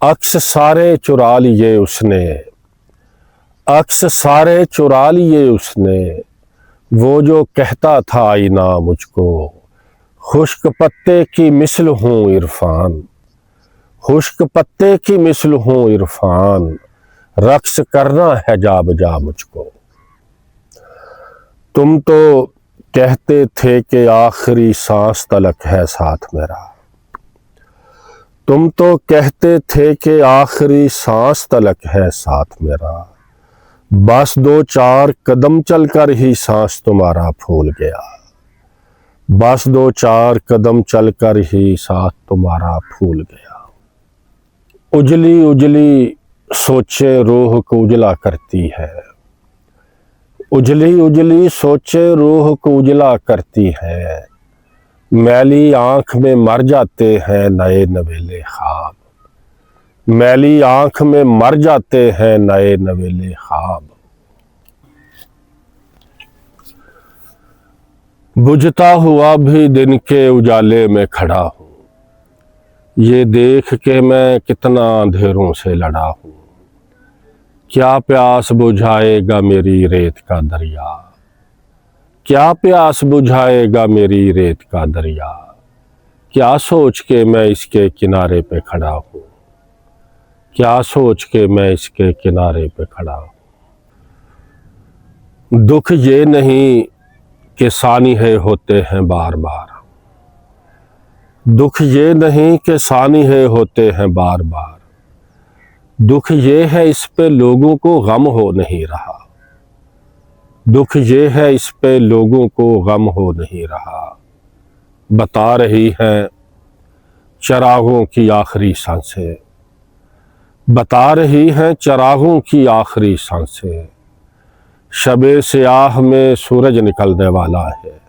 अक्स सारे चुरा लिए उसने, अक्स सारे चुरा लिए उसने, वो जो कहता था आईना मुझको, खुश्क पत्ते की मिसल हूँ इरफान, खुश्क पत्ते की मिसल हूँ इरफान, रक्स करना है जा बजा मुझको। तुम तो कहते थे कि आखिरी सांस तलक है साथ मेरा, तुम तो कहते थे कि आखिरी सांस तलक है साथ मेरा, बस दो चार कदम चलकर ही सांस तुम्हारा फूल गया, बस दो चार कदम चलकर ही सांस तुम्हारा फूल गया। उजली उजली सोचे रूह को उजला करती है, उजली उजली सोचे रूह को उजला करती है, मैली आंख में मर जाते हैं नए नवेले ख्वाब, मैली आंख में मर जाते हैं नए नवेले ख्वाब। बुझता हुआ भी दिन के उजाले में खड़ा हूँ, ये देख के मैं कितना अंधेरों से लड़ा हूँ, क्या प्यास बुझाएगा मेरी रेत का दरिया, क्या प्यास बुझाएगा मेरी रेत का दरिया, क्या सोच के मैं इसके किनारे पे खड़ा हूँ, क्या सोच के मैं इसके किनारे पे खड़ा हूँ। दुख ये नहीं कि सानिहे होते हैं बार बार, दुख ये नहीं कि सानिहे होते हैं बार बार, दुख ये है इस पे लोगों को गम हो नहीं रहा, दुख ये है इस पे लोगों को गम हो नहीं रहा। बता रही हैं चरागों की आखिरी सांसें, बता रही हैं चरागों की आखिरी सांसें, शबे स्याह में सूरज निकलने वाला है,